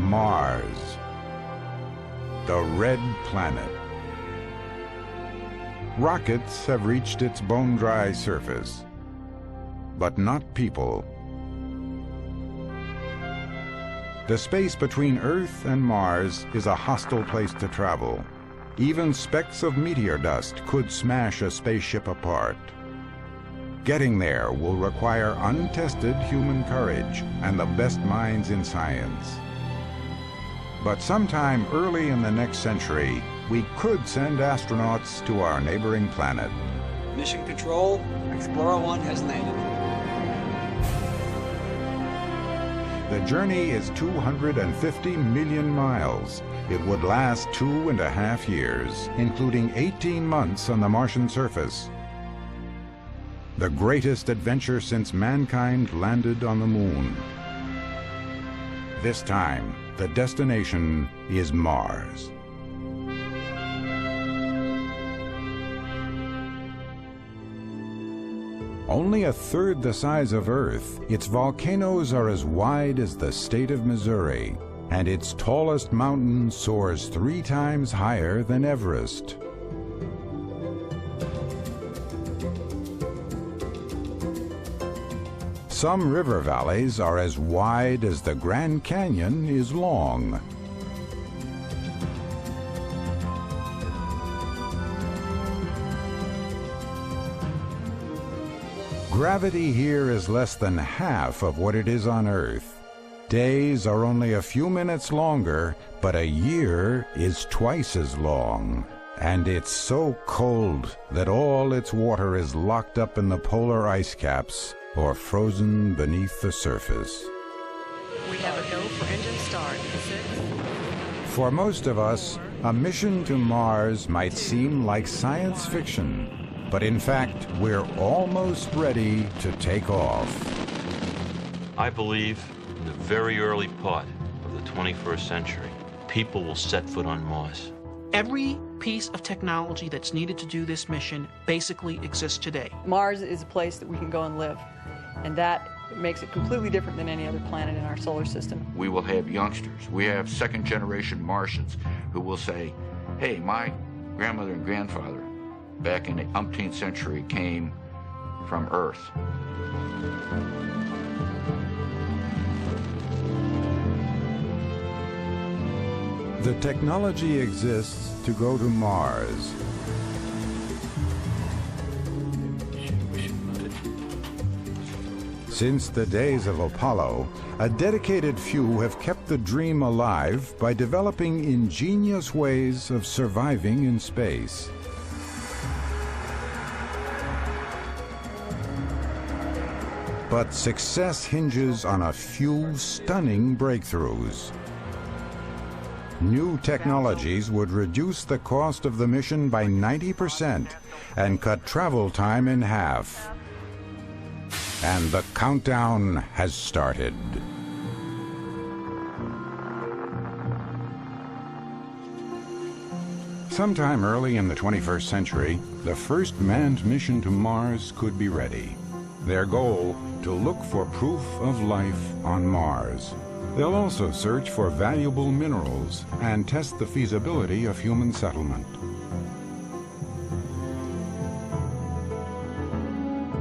Mars, the red planet. Rockets have reached its bone-dry surface, but not people. The space between Earth and Mars is a hostile place to travel. Even specks of meteor dust could smash a spaceship apart. Getting there will require untested human courage and the best minds in science. But sometime early in the next century, we could send astronauts to our neighboring planet. Mission Control, Explorer 1 has landed. The journey is 250 million miles. It would last 2.5 years, including 18 months on the Martian surface. The greatest adventure since mankind landed on the moon. This time, the destination is Mars. Only a third the size of Earth, its volcanoes are as wide as the state of Missouri, and its tallest mountain soars 3 times higher than Everest. Some river valleys are as wide as the Grand Canyon is long. Gravity here is less than half of what it is on Earth. Days are only a few minutes longer, but a year is twice as long. And it's so cold that all its water is locked up in the polar ice caps or frozen beneath the surface. We have a go for engine start. 6. For most of us, a mission to Mars might seem like science fiction. But in fact, we're almost ready to take off. I believe in the very early part of the 21st century, people will set foot on Mars. Every piece of technology that's needed to do this mission basically exists today. Mars is a place that we can go and live, and that makes it completely different than any other planet in our solar system. We will have youngsters. We have second-generation Martians who will say, hey, my grandmother and grandfather back in the umpteenth century came from Earth. The technology exists to go to Mars. Since the days of Apollo, a dedicated few have kept the dream alive by developing ingenious ways of surviving in space. But success hinges on a few stunning breakthroughs. New technologies would reduce the cost of the mission by 90% and cut travel time in half. And the countdown has started. Sometime early in the 21st century, the first manned mission to Mars could be ready. Their goal, to look for proof of life on Mars. They'll also search for valuable minerals and test the feasibility of human settlement.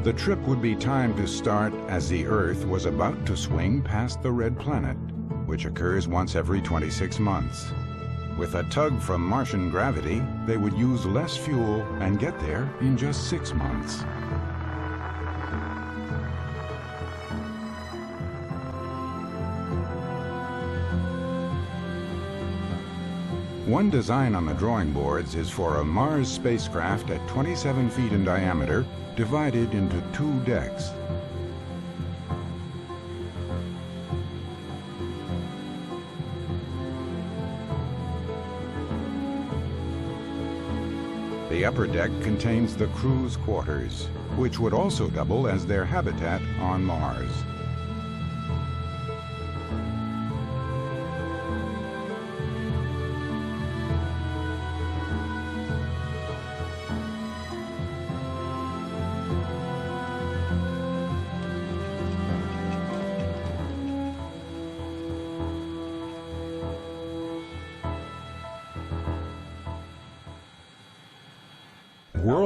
The trip would be timed to start as the Earth was about to swing past the red planet, which occurs once every 26 months. With a tug from Martian gravity, they would use less fuel and get there in just 6 months. One design on the drawing boards is for a Mars spacecraft at 27 feet in diameter, divided into 2 decks. The upper deck contains the crew's quarters, which would also double as their habitat on Mars.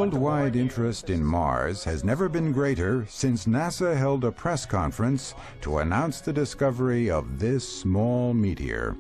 worldwide interest in Mars has never been greater since NASA held a press conference to announce the discovery of this small meteor.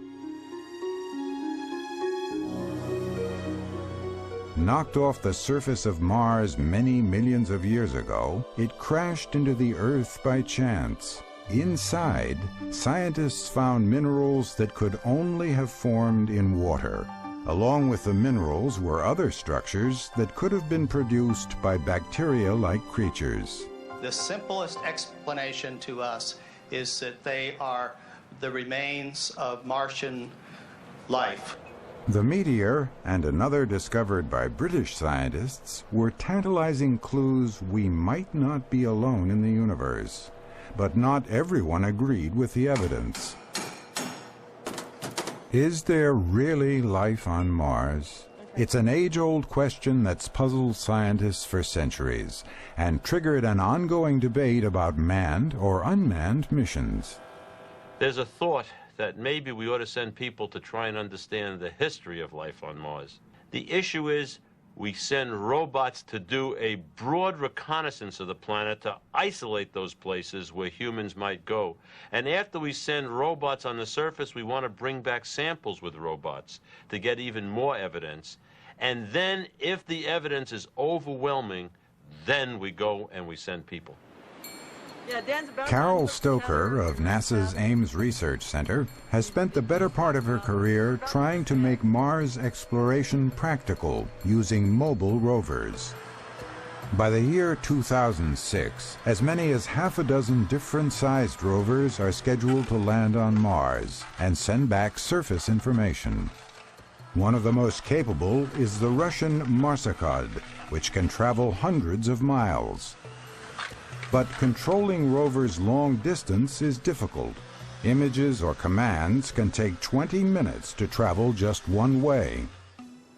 Knocked off the surface of Mars many millions of years ago, it crashed into the Earth by chance. Inside, scientists found minerals that could only have formed in water. Along with the minerals were other structures that could have been produced by bacteria-like creatures. The simplest explanation to us is that they are the remains of Martian life. The meteor, and another discovered by British scientists, were tantalizing clues we might not be alone in the universe. But not everyone agreed with the evidence. Is there really life on Mars? It's an age-old question that's puzzled scientists for centuries and triggered an ongoing debate about manned or unmanned missions. There's a thought that maybe we ought to send people to try and understand the history of life on Mars. The issue is we send robots to do a broad reconnaissance of the planet to isolate those places where humans might go. And after we send robots on the surface, we want to bring back samples with robots to get even more evidence. And then, if the evidence is overwhelming, then we go and we send people. Carol Stoker of NASA's Ames Research Center has spent the better part of her career trying to make Mars exploration practical using mobile rovers. By the year 2006, as many as half a dozen different-sized rovers are scheduled to land on Mars and send back surface information. One of the most capable is the Russian Marsokhod, which can travel hundreds of miles. But controlling rovers long distance is difficult. Images or commands can take 20 minutes to travel just one way.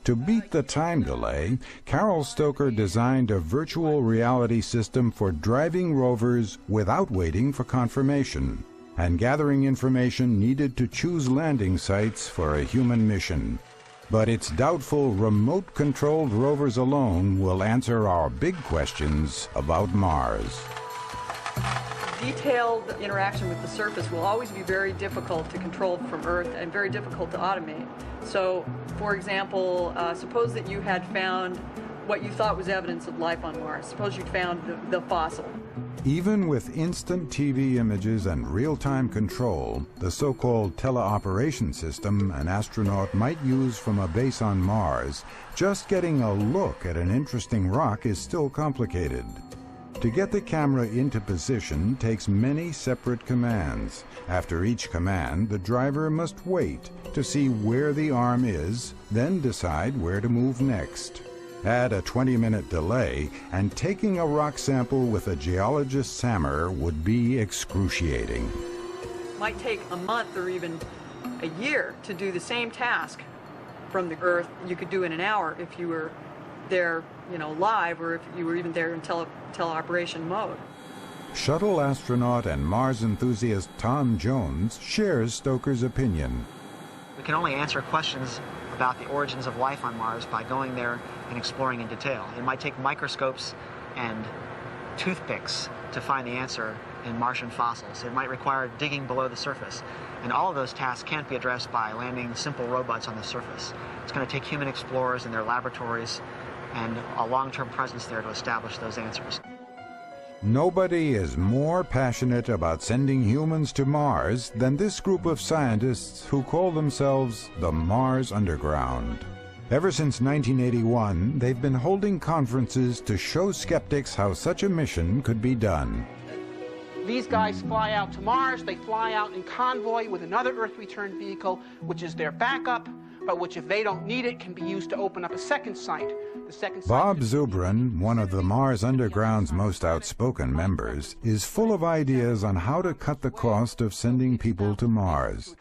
To beat the time delay, Carol Stoker designed a virtual reality system for driving rovers without waiting for confirmation and gathering information needed to choose landing sites for a human mission. But it's doubtful remote-controlled rovers alone will answer our big questions about Mars. Detailed interaction with the surface will always be very difficult to control from Earth and very difficult to automate. So, for example, suppose that you had found what you thought was evidence of life on Mars. Suppose you'd found the fossil. Even with instant TV images and real-time control, the so-called teleoperation system an astronaut might use from a base on Mars, just getting a look at an interesting rock is still complicated. To get the camera into position takes many separate commands. After each command, the driver must wait to see where the arm is, then decide where to move next. Add a 20-minute delay, and taking a rock sample with a geologist's hammer would be excruciating. It might take a month or even a year to do the same task from the Earth you could do in an hour if you were there, live, or if you were even there in teleoperation mode. Shuttle astronaut and Mars enthusiast Tom Jones shares Stoker's opinion. We can only answer questions about the origins of life on Mars by going there and exploring in detail. It might take microscopes and toothpicks to find the answer in Martian fossils. It might require digging below the surface. And all of those tasks can't be addressed by landing simple robots on the surface. It's going to take human explorers in their laboratories and a long-term presence there to establish those answers. Nobody is more passionate about sending humans to Mars than this group of scientists who call themselves the Mars Underground. Ever since 1981, they've been holding conferences to show skeptics how such a mission could be done. These guys fly out to Mars. They fly out in convoy with another Earth return vehicle, which is their backup, but which, if they don't need it, can be used to open up a second site. Bob Zubrin, one of the Mars Underground's most outspoken members, is full of ideas on how to cut the cost of sending people to Mars.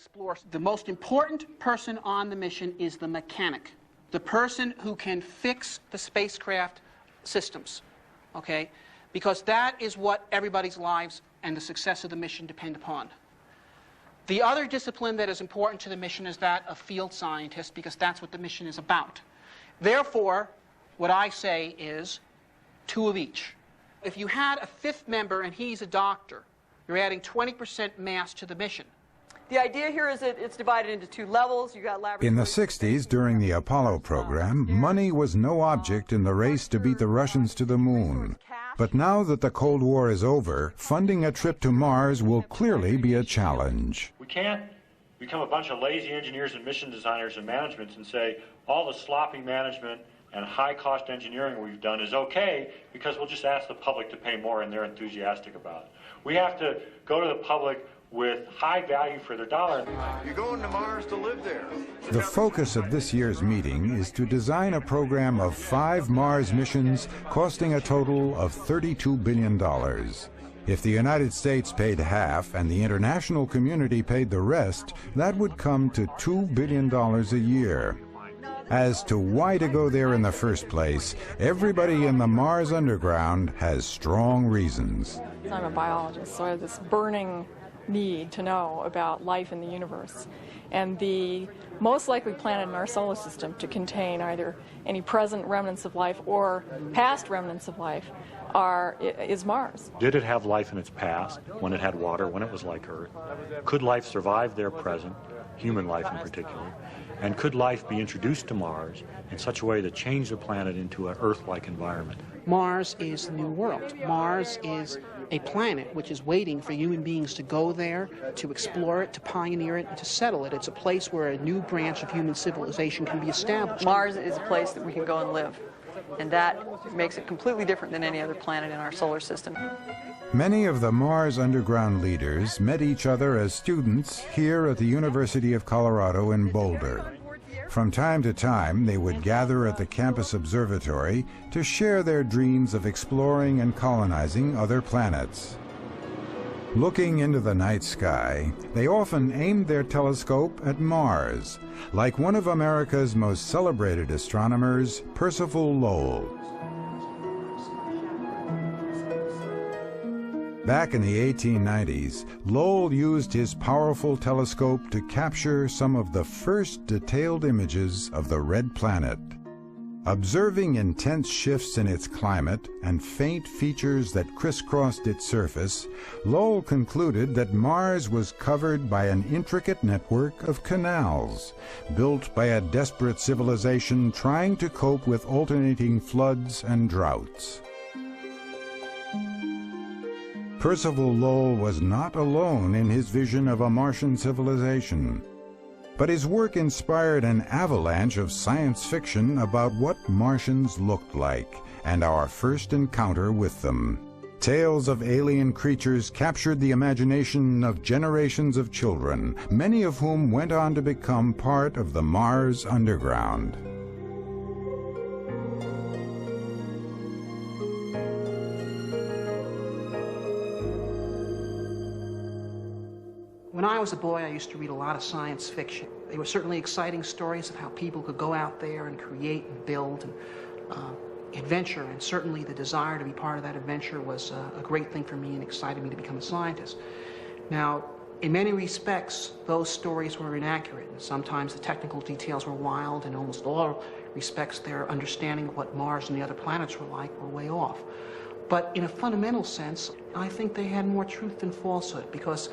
The most important person on the mission is the mechanic, the person who can fix the spacecraft systems, okay? Because that is what everybody's lives and the success of the mission depend upon. The other discipline that is important to the mission is that of field scientists, because that's what the mission is about. Therefore, what I say is 2 of each. If you had a 5th member and he's a doctor, you're adding 20% mass to the mission. The idea here is that it's divided into 2 levels. You got laboratory. In the 60s, during the Apollo program, money was no object in the race to beat the Russians to the moon. But now that the Cold War is over, funding a trip to Mars will clearly be a challenge. We can't become a bunch of lazy engineers and mission designers and managements and say all the sloppy management and high-cost engineering we've done is okay because we'll just ask the public to pay more and they're enthusiastic about it. We have to go to the public with high value for their dollar. You're going to Mars to live there. The focus of this year's meeting is to design a program of 5 Mars missions costing a total of $32 billion. If the United States paid half and the international community paid the rest, that would come to $2 billion a year. As to why to go there in the first place, everybody in the Mars underground has strong reasons. I'm a biologist, so I have this burning need to know about life in the universe. And the most likely planet in our solar system to contain either any present remnants of life or past remnants of life is Mars. Did it have life in its past, when it had water, when it was like Earth? Could life survive there present, human life in particular? And could life be introduced to Mars in such a way that changed the planet into an Earth-like environment? Mars is the new world. Mars is a planet which is waiting for human beings to go there, to explore it, to pioneer it, and to settle it. It's a place where a new branch of human civilization can be established. Mars is a place that we can go and live, and that makes it completely different than any other planet in our solar system. Many of the Mars underground leaders met each other as students here at the University of Colorado in Boulder. From time to time, they would gather at the campus observatory to share their dreams of exploring and colonizing other planets. Looking into the night sky, they often aimed their telescope at Mars, like one of America's most celebrated astronomers, Percival Lowell. Back in the 1890s, Lowell used his powerful telescope to capture some of the first detailed images of the red planet. Observing intense shifts in its climate and faint features that crisscrossed its surface, Lowell concluded that Mars was covered by an intricate network of canals, built by a desperate civilization trying to cope with alternating floods and droughts. Percival Lowell was not alone in his vision of a Martian civilization, but his work inspired an avalanche of science fiction about what Martians looked like and our first encounter with them. Tales of alien creatures captured the imagination of generations of children, many of whom went on to become part of the Mars underground. When I was a boy, I used to read a lot of science fiction. They were certainly exciting stories of how people could go out there and create and build and adventure, and certainly the desire to be part of that adventure was a great thing for me and excited me to become a scientist. Now, in many respects, those stories were inaccurate, and sometimes the technical details were wild, and in almost all respects, their understanding of what Mars and the other planets were like were way off. But in a fundamental sense, I think they had more truth than falsehood, because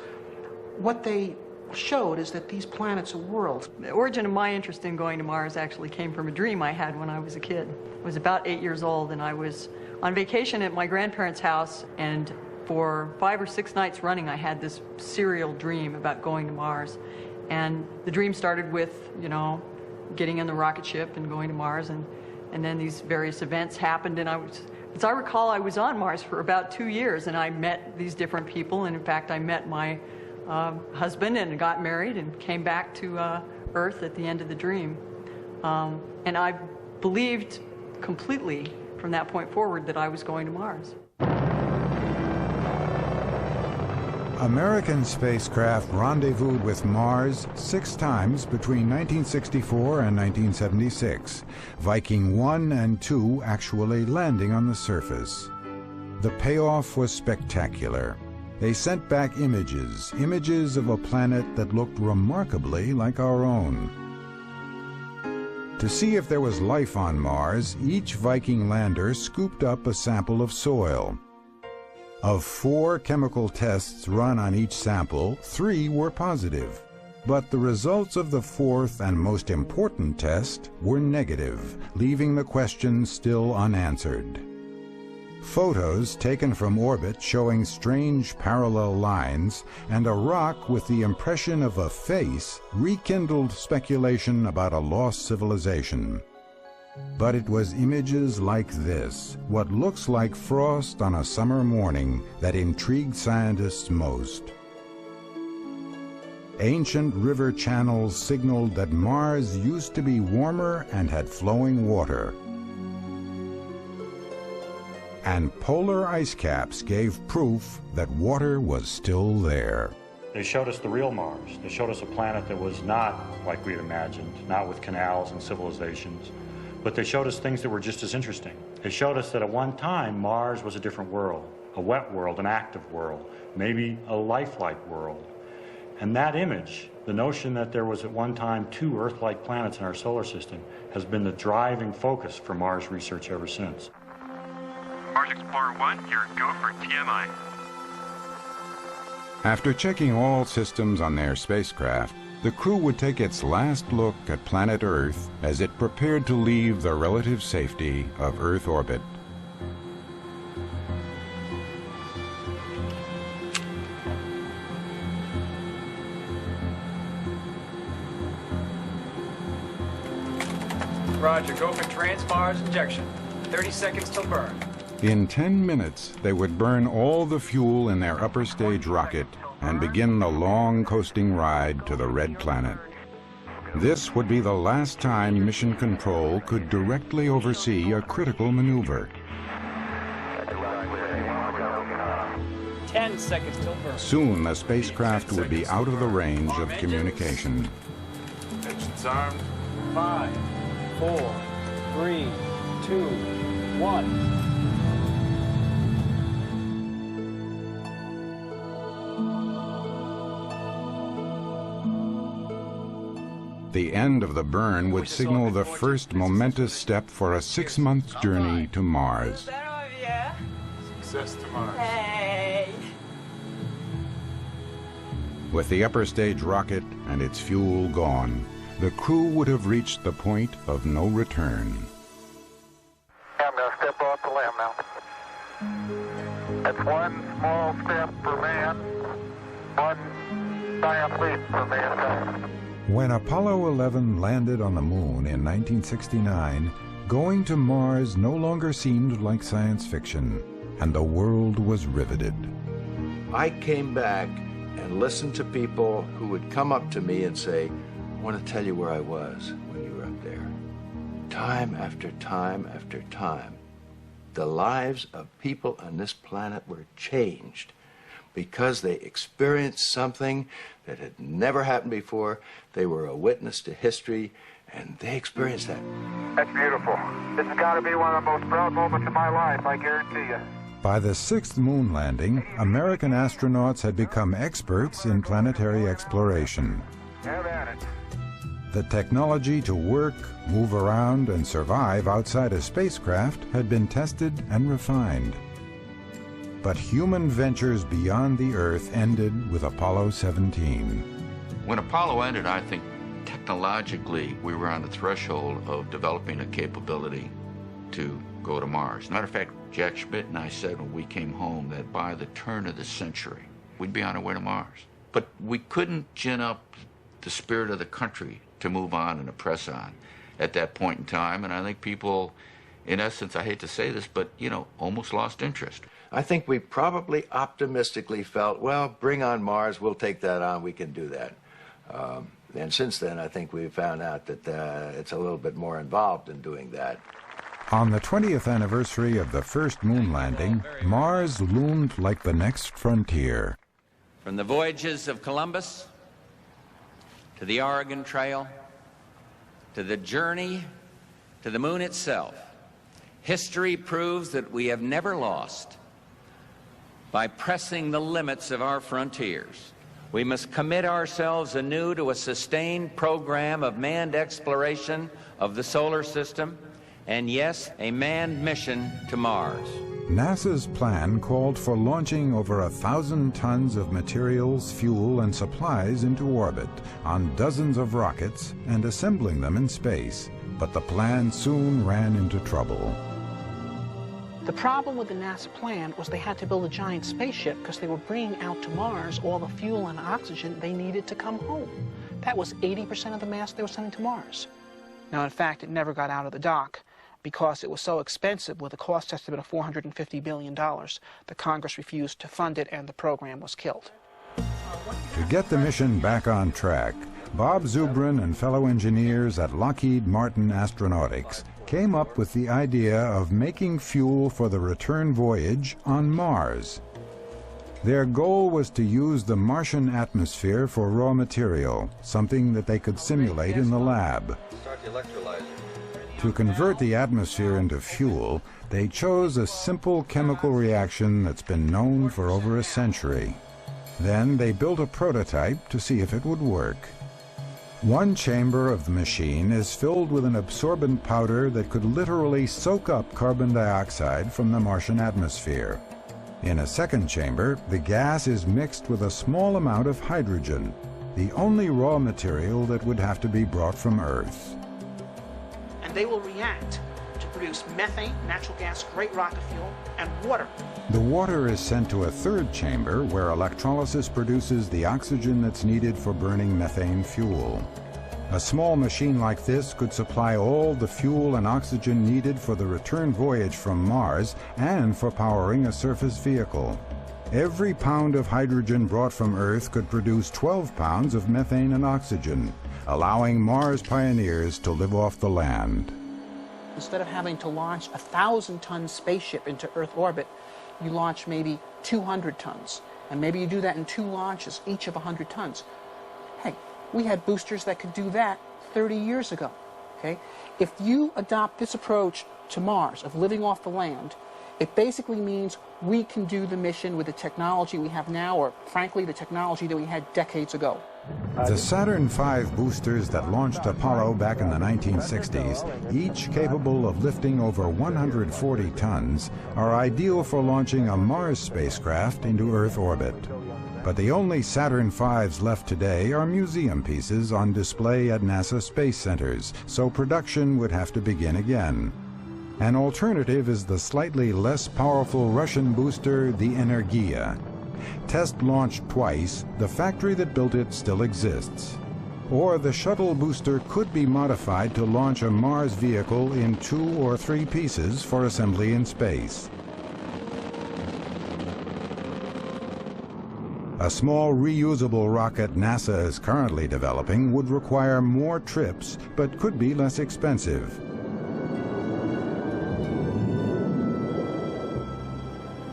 what they showed is that these planets are worlds. The origin of my interest in going to Mars actually came from a dream I had when I was a kid. I was about 8 years old, and I was on vacation at my grandparents' house, and for 5 or 6 nights running, I had this serial dream about going to Mars. And the dream started with, you know, getting in the rocket ship and going to Mars, and then these various events happened, and as I recall, I was on Mars for about 2 years, and I met these different people, and in fact, I met my husband and got married and came back to Earth at the end of the dream. And I believed completely from that point forward that I was going to Mars. American spacecraft rendezvoused with Mars 6 times between 1964 and 1976, Viking 1 and 2 actually landing on the surface. The payoff was spectacular. They sent back images of a planet that looked remarkably like our own. To see if there was life on Mars, each Viking lander scooped up a sample of soil. Of 4 chemical tests run on each sample, 3 were positive. But the results of the 4th and most important test were negative, leaving the question still unanswered. Photos taken from orbit showing strange parallel lines and a rock with the impression of a face rekindled speculation about a lost civilization. But it was images like this, what looks like frost on a summer morning, that intrigued scientists most. Ancient river channels signaled that Mars used to be warmer and had flowing water. And polar ice caps gave proof that water was still there. They showed us the real Mars. They showed us a planet that was not like we had imagined, not with canals and civilizations, but they showed us things that were just as interesting. They showed us that at one time Mars was a different world, a wet world, an active world, maybe a lifelike world. And that image, the notion that there was at one time 2 Earth-like planets in our solar system, has been the driving focus for Mars research ever since. Mars Explorer 1, you're go for TMI. After checking all systems on their spacecraft, the crew would take its last look at planet Earth as it prepared to leave the relative safety of Earth orbit. Roger, go for trans-Mars injection. 30 seconds till burn. In 10 minutes, they would burn all the fuel in their upper stage rocket and begin the long coasting ride to the Red Planet. This would be the last time Mission Control could directly oversee a critical maneuver. 10 seconds till burn. Soon, the spacecraft would be out of the range of communication. Engines armed. 5, 4, 3, 2, 1. The end of the burn would signal the first momentous step for a 6-month journey to Mars. Success to Mars. Hey. With the upper stage rocket and its fuel gone, the crew would have reached the point of no return. I'm going to step off the limb now. That's 1 small step for man, 1 giant leap for mankind. When Apollo 11 landed on the moon in 1969, going to Mars no longer seemed like science fiction, and the world was riveted. I came back and listened to people who would come up to me and say, I want to tell you where I was when you were up there. Time after time after time, the lives of people on this planet were changed because they experienced something that had never happened before. They were a witness to history, and they experienced that. That's beautiful. This has got to be one of the most proud moments of my life, I guarantee you. By the 6th moon landing, American astronauts had become experts in planetary exploration. Have at it. The technology to work, move around, and survive outside a spacecraft had been tested and refined. But human ventures beyond the Earth ended with Apollo 17. When Apollo ended, I think technologically we were on the threshold of developing a capability to go to Mars. Matter of fact, Jack Schmidt and I said when we came home that by the turn of the century, we'd be on our way to Mars. But we couldn't gin up the spirit of the country to move on and to press on at that point in time. And I think people, in essence, I hate to say this, but, you know, almost lost interest. I think we probably optimistically felt, well, bring on Mars, we'll take that on, we can do that. And since then, I think we've found out that it's a little bit more involved in doing that. On the 20th anniversary of the first moon landing, Mars loomed like the next frontier. From the voyages of Columbus to the Oregon Trail to the journey to the moon itself, history proves that we have never lost by pressing the limits of our frontiers. We must commit ourselves anew to a sustained program of manned exploration of the solar system, and yes, a manned mission to Mars. NASA's plan called for launching over 1,000 tons of materials, fuel, and supplies into orbit on dozens of rockets and assembling them in space. But the plan soon ran into trouble. The problem with the NASA plan was they had to build a giant spaceship because they were bringing out to Mars all the fuel and oxygen they needed to come home. That was 80% of the mass they were sending to Mars. Now, in fact, it never got out of the dock because it was so expensive, with a cost estimate of $450 billion, the Congress refused to fund it and the program was killed. To get the mission back on track, Bob Zubrin and fellow engineers at Lockheed Martin Astronautics came up with the idea of making fuel for the return voyage on Mars. Their goal was to use the Martian atmosphere for raw material, something that they could simulate in the lab. Start the electrolyzer. To convert the atmosphere into fuel, they chose a simple chemical reaction that's been known for over a century. Then they built a prototype to see if it would work. One chamber of the machine is filled with an absorbent powder that could literally soak up carbon dioxide from the Martian atmosphere. In a second chamber, the gas is mixed with a small amount of hydrogen, the only raw material that would have to be brought from Earth. And they will react to produce methane, natural gas, great rocket fuel, and water. The water is sent to a third chamber where electrolysis produces the oxygen that's needed for burning methane fuel. A small machine like this could supply all the fuel and oxygen needed for the return voyage from Mars and for powering a surface vehicle. Every pound of hydrogen brought from Earth could produce 12 pounds of methane and oxygen, allowing Mars pioneers to live off the land. Instead of having to launch a 1,000-ton spaceship into Earth orbit, you launch maybe 200 tons. And maybe you do that in 2 launches, each of 100 tons. Hey, we had boosters that could do that 30 years ago. Okay? If you adopt this approach to Mars of living off the land, it basically means we can do the mission with the technology we have now, or frankly, the technology that we had decades ago. The Saturn V boosters that launched Apollo back in the 1960s, each capable of lifting over 140 tons, are ideal for launching a Mars spacecraft into Earth orbit. But the only Saturn V's left today are museum pieces on display at NASA space centers, so production would have to begin again. An alternative is the slightly less powerful Russian booster, the Energia. Test launched twice, the factory that built it still exists. Or the shuttle booster could be modified to launch a Mars vehicle in 2 or 3 pieces for assembly in space. A small reusable rocket NASA is currently developing would require more trips, but could be less expensive.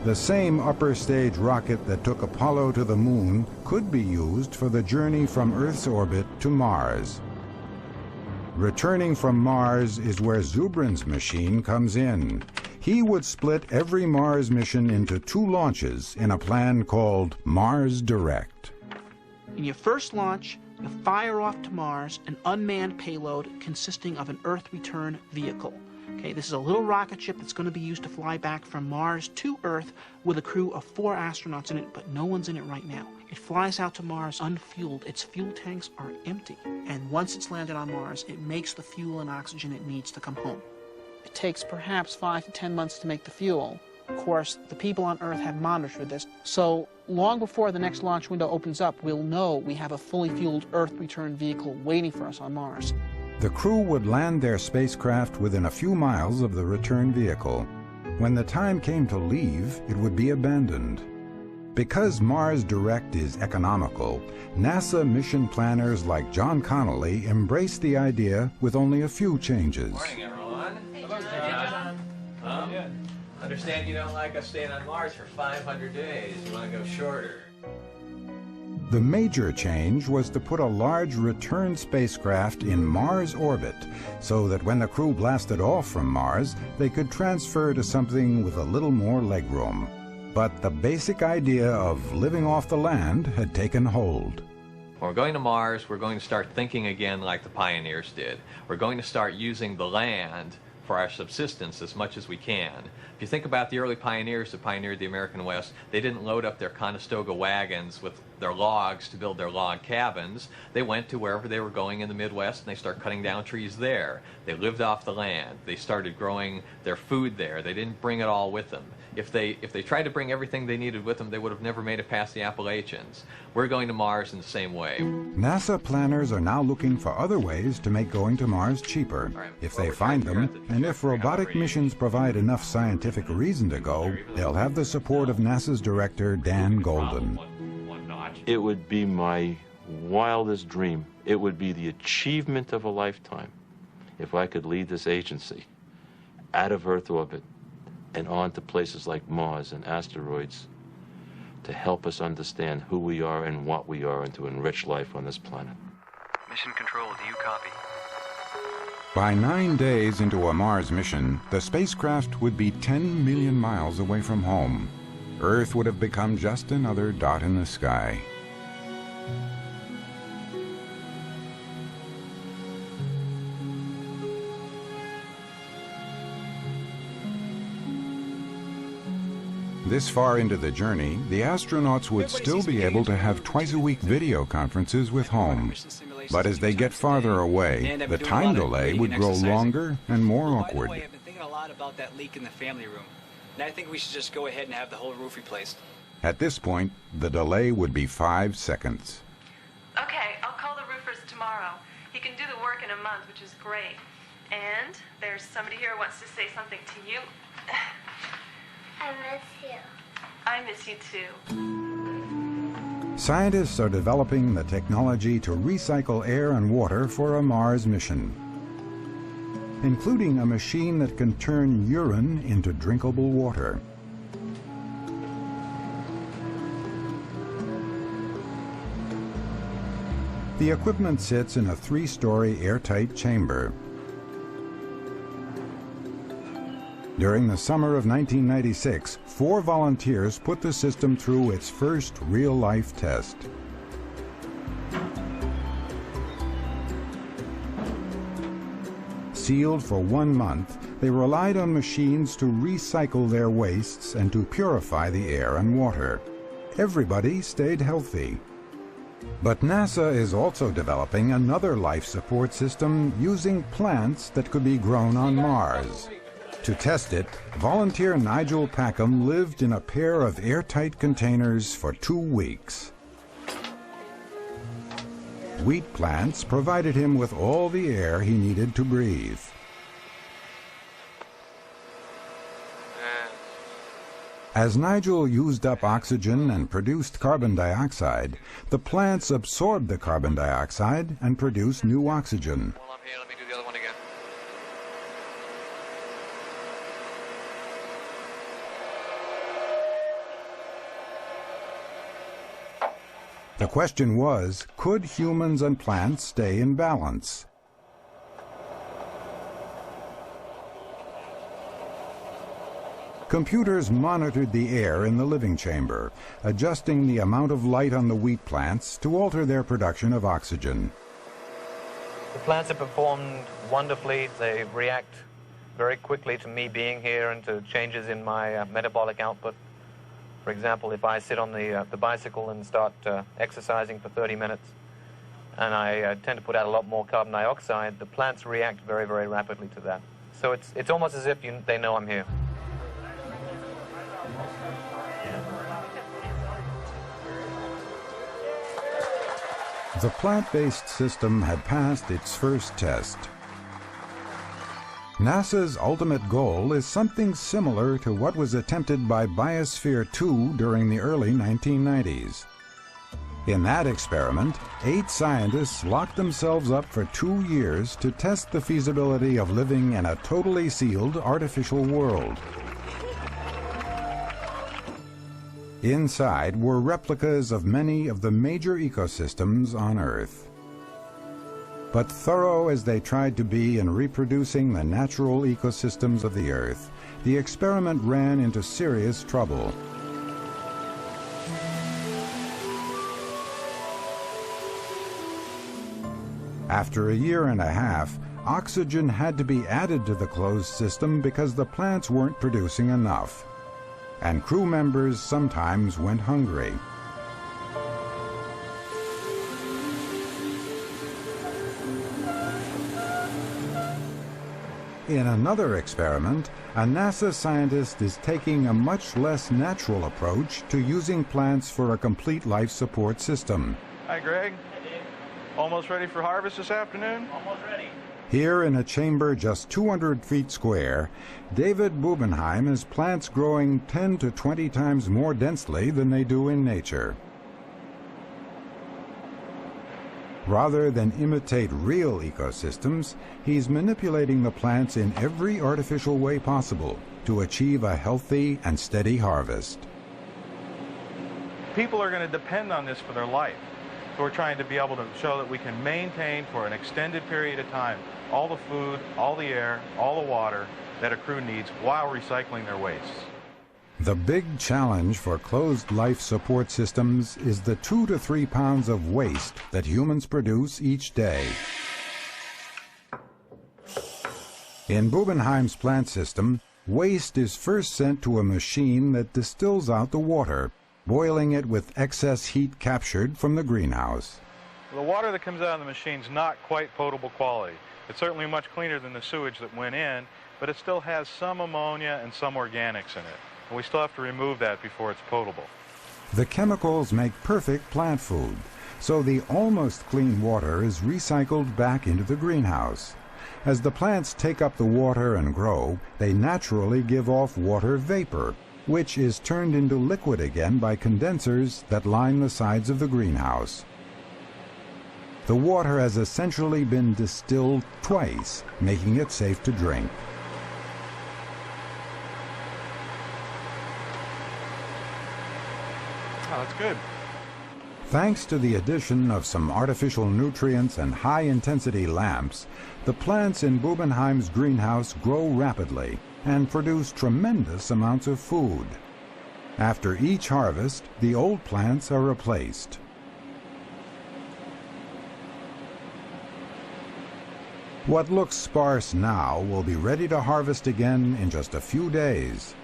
The same upper stage rocket that took Apollo to the Moon could be used for the journey from Earth's orbit to Mars. Returning from Mars is where Zubrin's machine comes in. He would split every Mars mission into 2 launches in a plan called Mars Direct. In your first launch, you fire off to Mars an unmanned payload consisting of an Earth return vehicle. Okay, this is a little rocket ship that's going to be used to fly back from Mars to Earth with a crew of 4 astronauts in it, but no one's in it right now. It flies out to Mars unfueled. Its fuel tanks are empty. And once it's landed on Mars, it makes the fuel and oxygen it needs to come home. It takes perhaps 5 to 10 months to make the fuel. Of course, the people on Earth have monitored this, so long before the next launch window opens up, we'll know we have a fully fueled Earth return vehicle waiting for us on Mars. The crew would land their spacecraft within a few miles of the return vehicle. When the time came to leave, it would be abandoned. Because Mars Direct is economical, NASA mission planners like John Connolly embraced the idea with only a few changes. Morning, everyone. Hello, John. Understand you don't like us staying on Mars for 500 days. You want to go shorter. The major change was to put a large return spacecraft in Mars orbit so that when the crew blasted off from Mars, they could transfer to something with a little more legroom. But the basic idea of living off the land had taken hold. When we're going to Mars, we're going to start thinking again like the pioneers did. We're going to start using the land for our subsistence as much as we can. If you think about the early pioneers that pioneered the American West, they didn't load up their Conestoga wagons with their logs to build their log cabins. They went to wherever they were going in the Midwest and they started cutting down trees there. They lived off the land. They started growing their food there. They didn't bring it all with them. If they tried to bring everything they needed with them, they would have never made it past the Appalachians. We're going to Mars in the same way. NASA planners are now looking for other ways to make going to Mars cheaper. If they find them, and if robotic missions provide enough scientific reason to go, they'll have the support of NASA's director, Dan Golden. It would be my wildest dream. It would be the achievement of a lifetime if I could lead this agency out of Earth orbit and on to places like Mars and asteroids to help us understand who we are and what we are and to enrich life on this planet. Mission Control, do you copy? By 9 days into a Mars mission, the spacecraft would be 10 million miles away from home. Earth would have become just another dot in the sky. This far into the journey, the astronauts would still be able to have twice-a-week video conferences with home. But as they get farther away, the time delay would grow longer and more awkward. By the way, I've been thinking a lot about that leak in the family room, and I think we should just go ahead and have the whole roof replaced. At this point, the delay would be 5 seconds. Okay, I'll call the roofers tomorrow. He can do the work in a month, which is great. And there's somebody here who wants to say something to you. I miss you. I miss you too. Scientists are developing the technology to recycle air and water for a Mars mission, including a machine that can turn urine into drinkable water. The equipment sits in a 3-story airtight chamber. During the summer of 1996, 4 volunteers put the system through its first real-life test. Sealed for 1 month, they relied on machines to recycle their wastes and to purify the air and water. Everybody stayed healthy. But NASA is also developing another life support system using plants that could be grown on Mars. To test it, volunteer Nigel Packham lived in a pair of airtight containers for 2 weeks. Wheat plants provided him with all the air he needed to breathe. As Nigel used up oxygen and produced carbon dioxide, the plants absorbed the carbon dioxide and produced new oxygen. Hold up here, let me do the other one again. The question was, could humans and plants stay in balance? Computers monitored the air in the living chamber, adjusting the amount of light on the wheat plants to alter their production of oxygen. The plants have performed wonderfully. They react very quickly to me being here and to changes in my metabolic output. For example, if I sit on the bicycle and start exercising for 30 minutes, and I tend to put out a lot more carbon dioxide, the plants react very, very rapidly to that. So it's almost as if they know I'm here. The plant-based system had passed its first test. NASA's ultimate goal is something similar to what was attempted by Biosphere 2 during the early 1990s. In that experiment, 8 scientists locked themselves up for 2 years to test the feasibility of living in a totally sealed artificial world. Inside were replicas of many of the major ecosystems on Earth. But thorough as they tried to be in reproducing the natural ecosystems of the Earth, the experiment ran into serious trouble. After a year and a half, oxygen had to be added to the closed system because the plants weren't producing enough. And crew members sometimes went hungry. In another experiment, a NASA scientist is taking a much less natural approach to using plants for a complete life support system. Hi, Greg. Almost ready for harvest this afternoon? Almost ready. Here in a chamber just 200 feet square, David Bubenheim has plants growing 10 to 20 times more densely than they do in nature. Rather than imitate real ecosystems, he's manipulating the plants in every artificial way possible to achieve a healthy and steady harvest. People are going to depend on this for their life. So we're trying to be able to show that we can maintain for an extended period of time all the food, all the air, all the water that a crew needs while recycling their wastes. The big challenge for closed life support systems is the 2 to 3 pounds of waste that humans produce each day. In Bubenheim's plant system, waste is first sent to a machine that distills out the water, boiling it with excess heat captured from the greenhouse. The water that comes out of the machine is not quite potable quality. It's certainly much cleaner than the sewage that went in, but it still has some ammonia and some organics in it. And we still have to remove that before it's potable. The chemicals make perfect plant food, so the almost clean water is recycled back into the greenhouse. As the plants take up the water and grow, they naturally give off water vapor, which is turned into liquid again by condensers that line the sides of the greenhouse. The water has essentially been distilled twice, making it safe to drink. Oh, that's good. Thanks to the addition of some artificial nutrients and high-intensity lamps, the plants in Bubenheim's greenhouse grow rapidly and produce tremendous amounts of food. After each harvest, the old plants are replaced. What looks sparse now will be ready to harvest again in just a few days.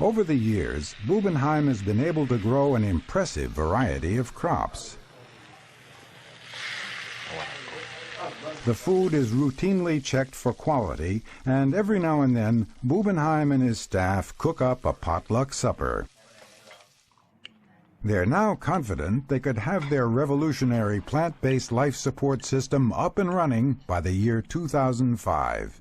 Over the years, Bubenheim has been able to grow an impressive variety of crops. The food is routinely checked for quality, and every now and then, Bubenheim and his staff cook up a potluck supper. They're now confident they could have their revolutionary plant-based life support system up and running by the year 2005.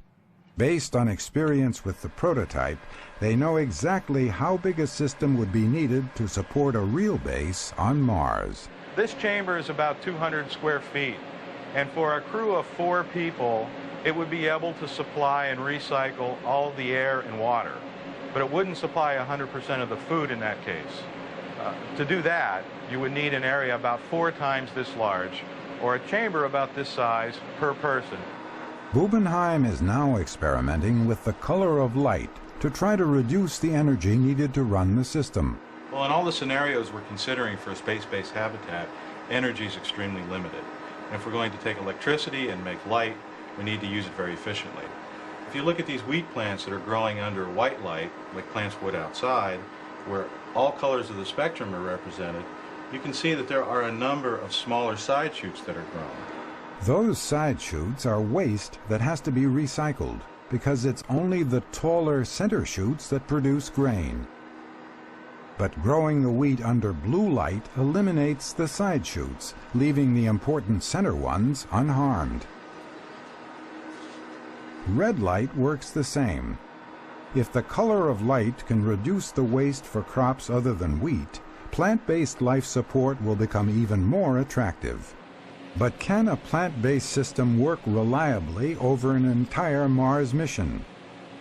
Based on experience with the prototype, they know exactly how big a system would be needed to support a real base on Mars. This chamber is about 200 square feet, and for a crew of 4 people, it would be able to supply and recycle all of the air and water, but it wouldn't supply 100% of the food in that case. To do that, you would need an area about 4 times this large, or a chamber about this size per person. Bubenheim is now experimenting with the color of light to try to reduce the energy needed to run the system. Well, in all the scenarios we're considering for a space-based habitat, energy is extremely limited. And if we're going to take electricity and make light, we need to use it very efficiently. If you look at these wheat plants that are growing under white light, like plants would outside, where all colors of the spectrum are represented, you can see that there are a number of smaller side shoots that are grown. Those side shoots are waste that has to be recycled because it's only the taller center shoots that produce grain. But growing the wheat under blue light eliminates the side shoots, leaving the important center ones unharmed. Red light works the same. If the color of light can reduce the waste for crops other than wheat, plant-based life support will become even more attractive. But can a plant-based system work reliably over an entire Mars mission?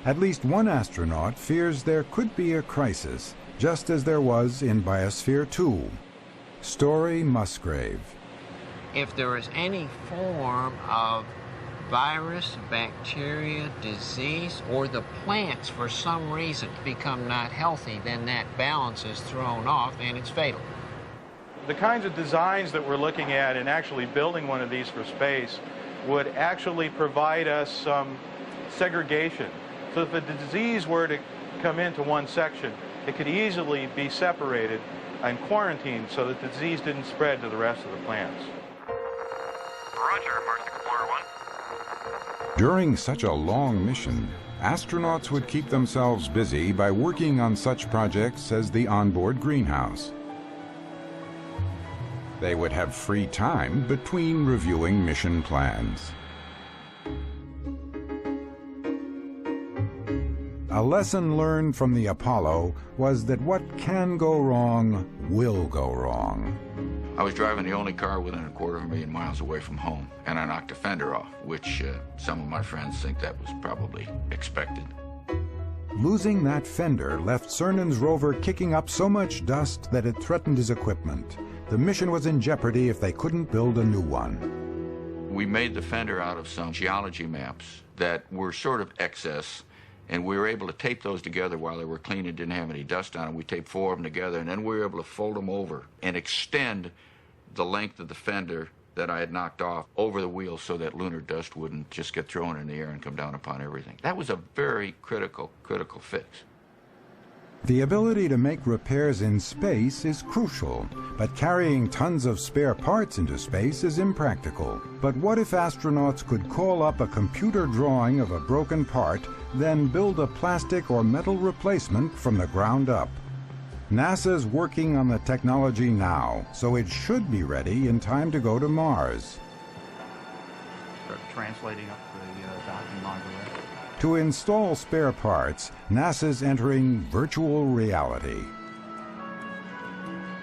At least one astronaut fears there could be a crisis, just as there was in Biosphere 2. Story Musgrave. If there is any form of virus, bacteria, disease, or the plants for some reason become not healthy, then that balance is thrown off and it's fatal. The kinds of designs that we're looking at in actually building one of these for space would actually provide us some segregation. So if a disease were to come into one section, it could easily be separated and quarantined so that the disease didn't spread to the rest of the plants. Roger, Mars Explorer 1. During such a long mission, astronauts would keep themselves busy by working on such projects as the onboard greenhouse. They would have free time between reviewing mission plans. A lesson learned from the Apollo was that what can go wrong will go wrong. I was driving the only car within 250,000 miles away from home, and I knocked a fender off, which some of my friends think that was probably expected. Losing that fender left Cernan's rover kicking up so much dust that it threatened his equipment. The mission was in jeopardy if they couldn't build a new one. We made the fender out of some geology maps that were sort of excess, and we were able to tape those together while they were clean and didn't have any dust on them. We taped 4 of them together, and then we were able to fold them over and extend the length of the fender that I had knocked off over the wheels so that lunar dust wouldn't just get thrown in the air and come down upon everything. That was a very critical fix. The ability to make repairs in space is crucial, but carrying tons of spare parts into space is impractical. But what if astronauts could call up a computer drawing of a broken part, then build a plastic or metal replacement from the ground up? NASA's working on the technology now, so it should be ready in time to go to Mars. Start translating up the docking module. To install spare parts, NASA's entering virtual reality.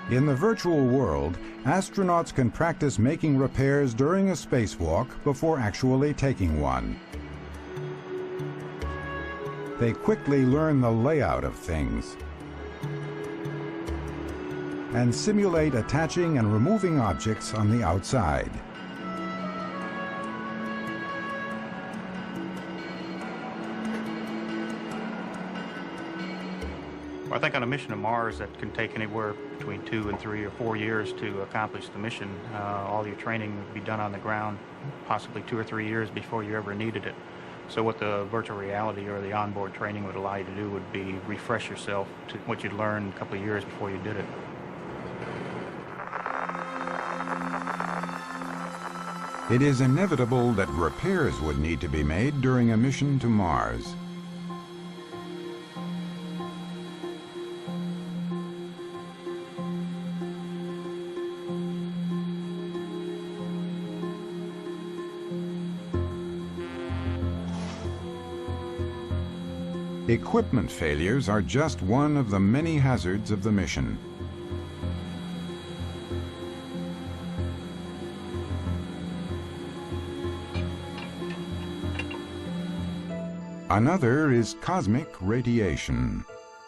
In the virtual world, astronauts can practice making repairs during a spacewalk before actually taking one. They quickly learn the layout of things and simulate attaching and removing objects on the outside. I think on a mission to Mars that can take anywhere between 2 and 3 or 4 years to accomplish the mission. All your training would be done on the ground, possibly 2 or 3 years before you ever needed it. So what the virtual reality or the onboard training would allow you to do would be refresh yourself to what you'd learned a couple of years before you did it. It is inevitable that repairs would need to be made during a mission to Mars. Equipment failures are just one of the many hazards of the mission. Another is cosmic radiation.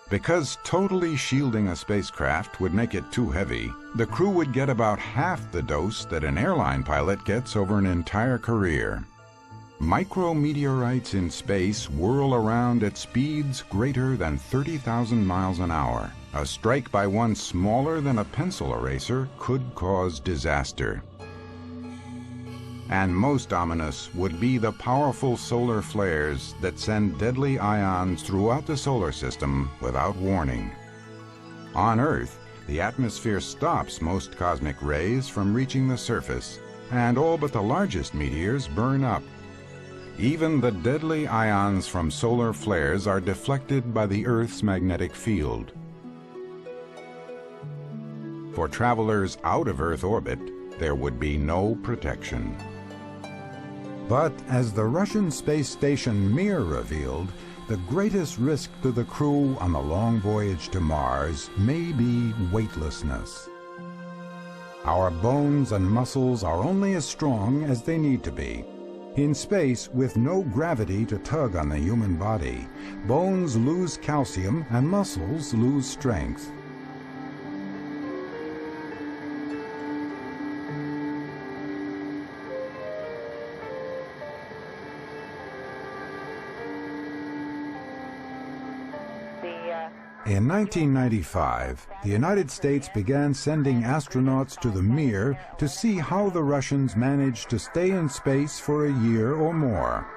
Because totally shielding a spacecraft would make it too heavy, the crew would get about half the dose that an airline pilot gets over an entire career. Micrometeorites in space whirl around at speeds greater than 30,000 miles an hour. A strike by one smaller than a pencil eraser could cause disaster. And most ominous would be the powerful solar flares that send deadly ions throughout the solar system without warning. On Earth, the atmosphere stops most cosmic rays from reaching the surface, and all but the largest meteors burn up. Even the deadly ions from solar flares are deflected by the Earth's magnetic field. For travelers out of Earth orbit, there would be no protection. But as the Russian space station Mir revealed, the greatest risk to the crew on the long voyage to Mars may be weightlessness. Our bones and muscles are only as strong as they need to be. In space, with no gravity to tug on the human body, bones lose calcium and muscles lose strength. In 1995, the United States began sending astronauts to the Mir to see how the Russians managed to stay in space for a year or more.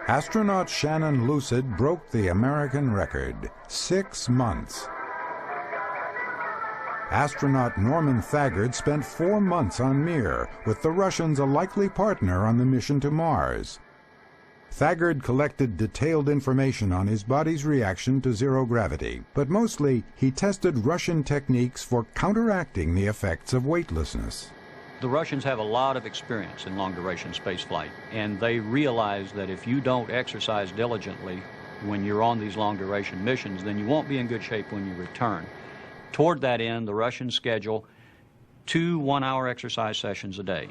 Astronaut Shannon Lucid broke the American record, 6 months. Astronaut Norman Thagard spent 4 months on Mir, with the Russians a likely partner on the mission to Mars. Thagard collected detailed information on his body's reaction to zero gravity, but mostly he tested Russian techniques for counteracting the effects of weightlessness. The Russians have a lot of experience in long-duration spaceflight, and they realize that if you don't exercise diligently when you're on these long-duration missions, then you won't be in good shape when you return. Toward that end, the Russians schedule 2 one-hour exercise sessions a day.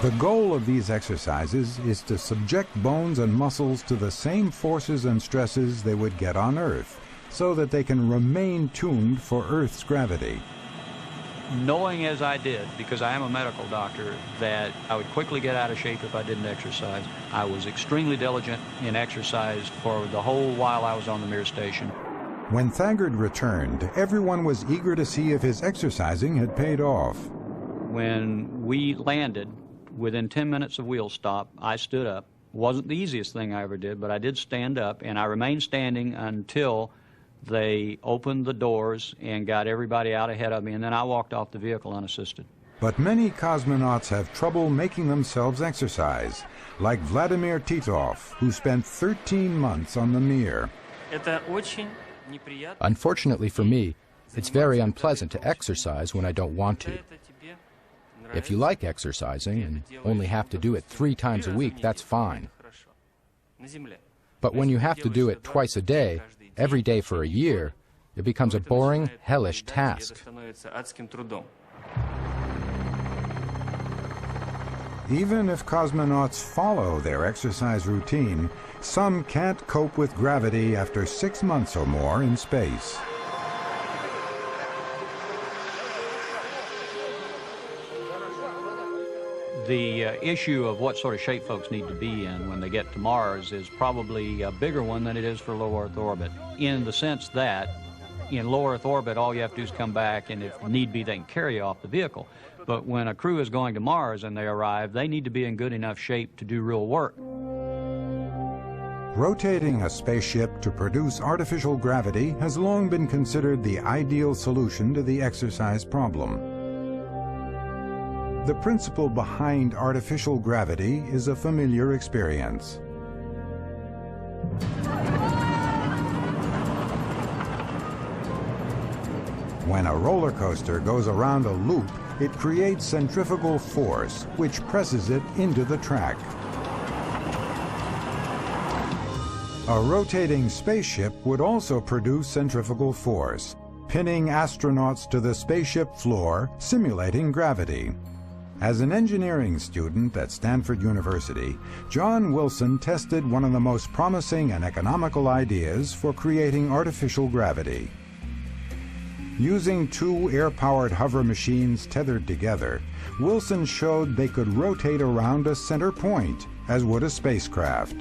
The goal of these exercises is to subject bones and muscles to the same forces and stresses they would get on Earth, so that they can remain tuned for Earth's gravity. Knowing as I did, because I am a medical doctor, that I would quickly get out of shape if I didn't exercise, I was extremely diligent in exercise for the whole while I was on the Mir station. When Thagard returned, everyone was eager to see if his exercising had paid off. When we landed, within 10 minutes of wheel stop, I stood up. Wasn't the easiest thing I ever did, but I did stand up, and I remained standing until they opened the doors and got everybody out ahead of me, and then I walked off the vehicle unassisted. But many cosmonauts have trouble making themselves exercise, like Vladimir Titov, who spent 13 months on the Mir. Unfortunately for me, it's very unpleasant to exercise when I don't want to. If you like exercising and only have to do it 3 times a week, that's fine. But when you have to do it twice a day, every day for a year, it becomes a boring, hellish task. Even if cosmonauts follow their exercise routine, some can't cope with gravity after 6 months or more in space. The issue of what sort of shape folks need to be in when they get to Mars is probably a bigger one than it is for low Earth orbit, in the sense that in low Earth orbit, all you have to do is come back, and if need be, they can carry you off the vehicle. But when a crew is going to Mars and they arrive, they need to be in good enough shape to do real work. Rotating a spaceship to produce artificial gravity has long been considered the ideal solution to the exercise problem. The principle behind artificial gravity is a familiar experience. When a roller coaster goes around a loop, it creates centrifugal force, which presses it into the track. A rotating spaceship would also produce centrifugal force, pinning astronauts to the spaceship floor, simulating gravity. As an engineering student at Stanford University, John Wilson tested one of the most promising and economical ideas for creating artificial gravity. Using 2 air-powered hover machines tethered together, Wilson showed they could rotate around a center point, as would a spacecraft.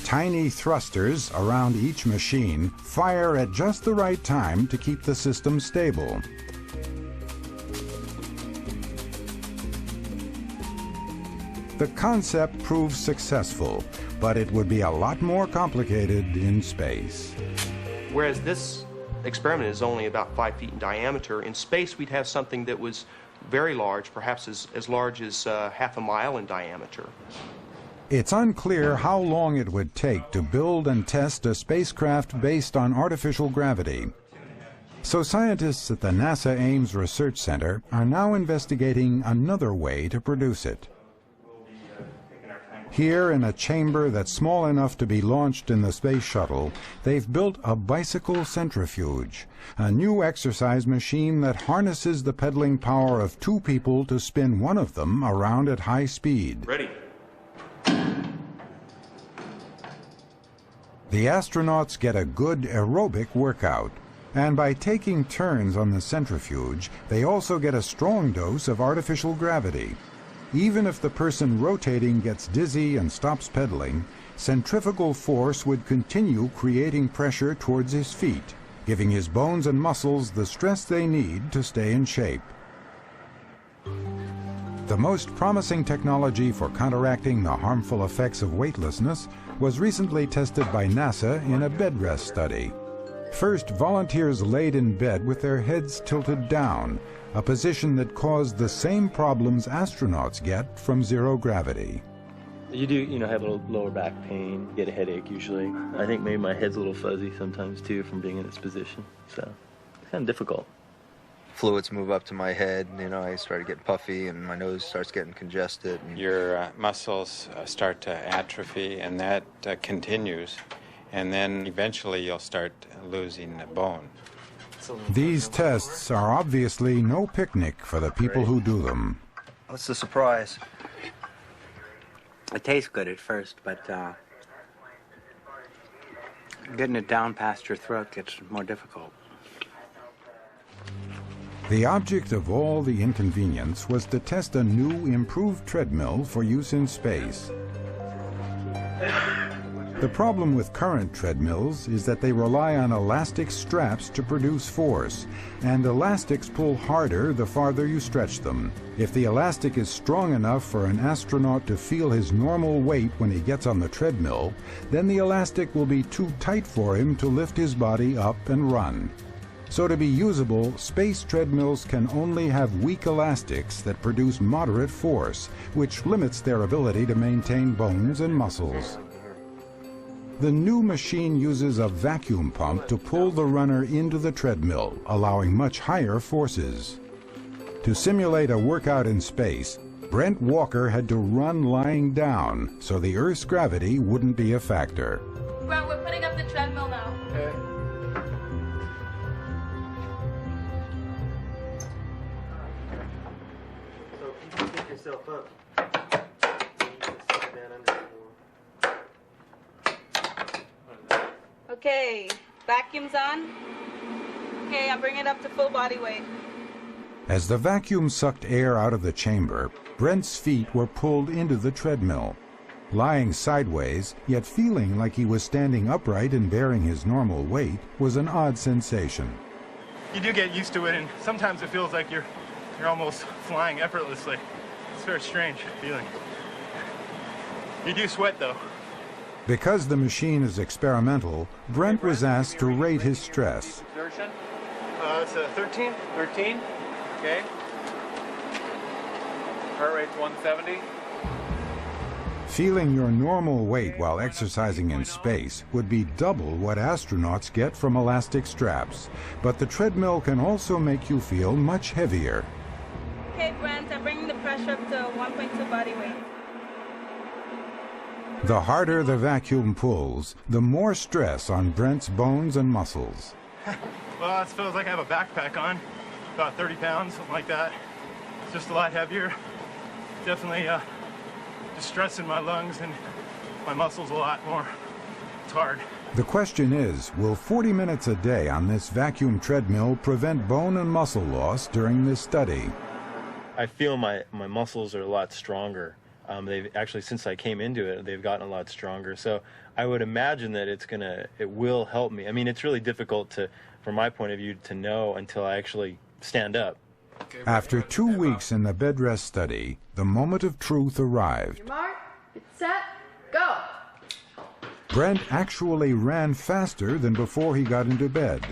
Tiny thrusters around each machine fire at just the right time to keep the system stable. The concept proved successful, but it would be a lot more complicated in space. Whereas this experiment is only about 5 feet in diameter, in space we'd have something that was very large, perhaps as large as half a mile in diameter. It's unclear how long it would take to build and test a spacecraft based on artificial gravity. So scientists at the NASA Ames Research Center are now investigating another way to produce it. Here, in a chamber that's small enough to be launched in the space shuttle, they've built a bicycle centrifuge, a new exercise machine that harnesses the pedaling power of 2 people to spin one of them around at high speed. Ready. The astronauts get a good aerobic workout, and by taking turns on the centrifuge, they also get a strong dose of artificial gravity. Even if the person rotating gets dizzy and stops pedaling, centrifugal force would continue creating pressure towards his feet, giving his bones and muscles the stress they need to stay in shape. The most promising technology for counteracting the harmful effects of weightlessness was recently tested by NASA in a bed rest study. First, volunteers laid in bed with their heads tilted down, a position that caused the same problems astronauts get from zero gravity. You do, have a little lower back pain, get a headache usually. I think maybe my head's a little fuzzy sometimes too from being in this position, so it's kind of difficult. Fluids move up to my head, I started getting puffy and my nose starts getting congested. Your muscles start to atrophy, and that continues, and then eventually you'll start losing bone. These tests are obviously no picnic for the people who do them. What's the surprise? It tastes good at first, but getting it down past your throat gets more difficult. The object of all the inconvenience was to test a new, improved treadmill for use in space. The problem with current treadmills is that they rely on elastic straps to produce force, and elastics pull harder the farther you stretch them. If the elastic is strong enough for an astronaut to feel his normal weight when he gets on the treadmill, then the elastic will be too tight for him to lift his body up and run. So to be usable, space treadmills can only have weak elastics that produce moderate force, which limits their ability to maintain bones and muscles. The new machine uses a vacuum pump to pull the runner into the treadmill, allowing much higher forces. To simulate a workout in space, Brent Walker had to run lying down, so the Earth's gravity wouldn't be a factor. Brent, we're putting up the treadmill now. Okay. Pick yourself up. Okay, vacuum's on. Okay, I'm bringing it up to full body weight. As the vacuum sucked air out of the chamber, Brent's feet were pulled into the treadmill. Lying sideways, yet feeling like he was standing upright and bearing his normal weight, was an odd sensation. You do get used to it, and sometimes it feels like you're almost flying effortlessly. It's a very strange feeling. You do sweat, though. Because the machine is experimental, Brent was asked to rate his stress. Exertion? It's a 13. 13? Okay. Heart rate's 170. Feeling your normal weight while exercising in space would be double what astronauts get from elastic straps. But the treadmill can also make you feel much heavier. Okay, Brent, I'm bringing the pressure up to 1.2 body weight. The harder the vacuum pulls, the more stress on Brent's bones and muscles. Well, it feels like I have a backpack on, about 30 pounds, something like that. It's just a lot heavier. Definitely just stressing my lungs and my muscles a lot more. It's hard. The question is, will 40 minutes a day on this vacuum treadmill prevent bone and muscle loss during this study? I feel my muscles are a lot stronger. They've actually, since I came into it, they've gotten a lot stronger. So I would imagine that it will help me. I mean, it's really difficult from my point of view, to know until I actually stand up. After 2 weeks in the bed rest study, the moment of truth arrived. Your mark, get set, go. Brent actually ran faster than before he got into bed.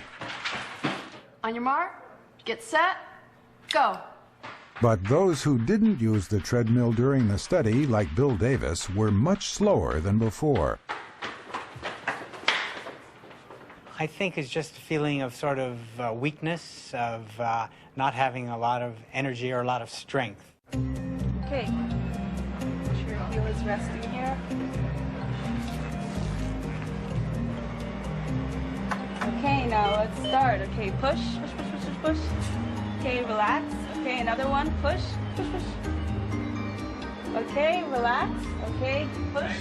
On your mark, get set, go. But those who didn't use the treadmill during the study, like Bill Davis, were much slower than before. I think it's just a feeling of sort of weakness, of not having a lot of energy or a lot of strength. Okay. Make sure your heel is resting here. Okay, now let's start. Okay, push, push, push, push, push, push. Okay, relax. Okay, another one. Push, push, push. Okay, relax. Okay, push,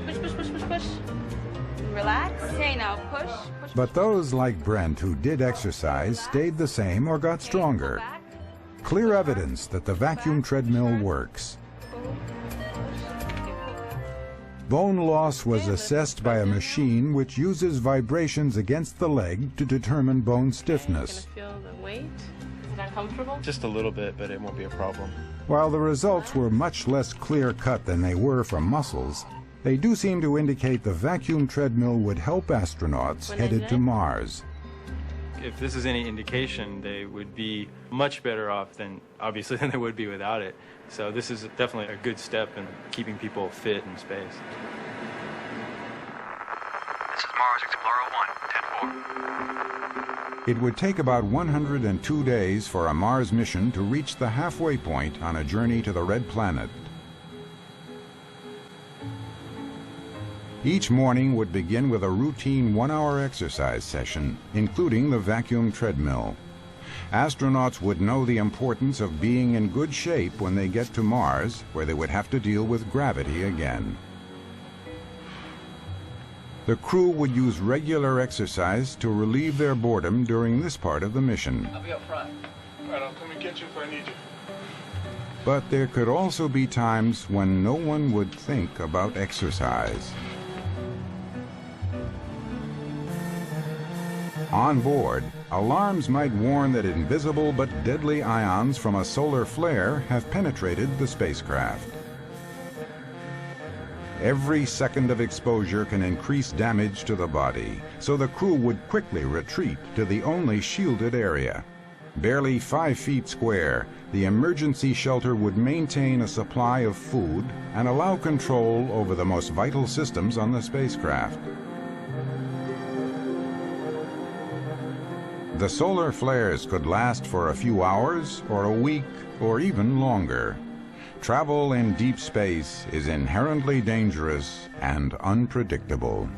push, push, push, push, push. Relax. Okay, now push, push. But those like Brent who did exercise stayed the same or got stronger. Clear evidence that the vacuum treadmill works. Bone loss was assessed by a machine which uses vibrations against the leg to determine bone stiffness. Feel the weight? Is it uncomfortable? Just a little bit, but it won't be a problem. While the results were much less clear-cut than they were from muscles, they do seem to indicate the vacuum treadmill would help astronauts headed to Mars. If this is any indication, they would be much better off than they would be without it. So this is definitely a good step in keeping people fit in space. This is Mars Explorer 1, 10-4. It would take about 102 days for a Mars mission to reach the halfway point on a journey to the Red Planet. Each morning would begin with a routine 1-hour exercise session, including the vacuum treadmill. Astronauts would know the importance of being in good shape when they get to Mars, where they would have to deal with gravity again. The crew would use regular exercise to relieve their boredom during this part of the mission. I'll be up front. All right, I'll come and get you if I need you. But there could also be times when no one would think about exercise. On board, alarms might warn that invisible but deadly ions from a solar flare have penetrated the spacecraft. Every second of exposure can increase damage to the body, so the crew would quickly retreat to the only shielded area. Barely 5 feet square, the emergency shelter would maintain a supply of food and allow control over the most vital systems on the spacecraft. The solar flares could last for a few hours, or a week, or even longer. Travel in deep space is inherently dangerous and unpredictable.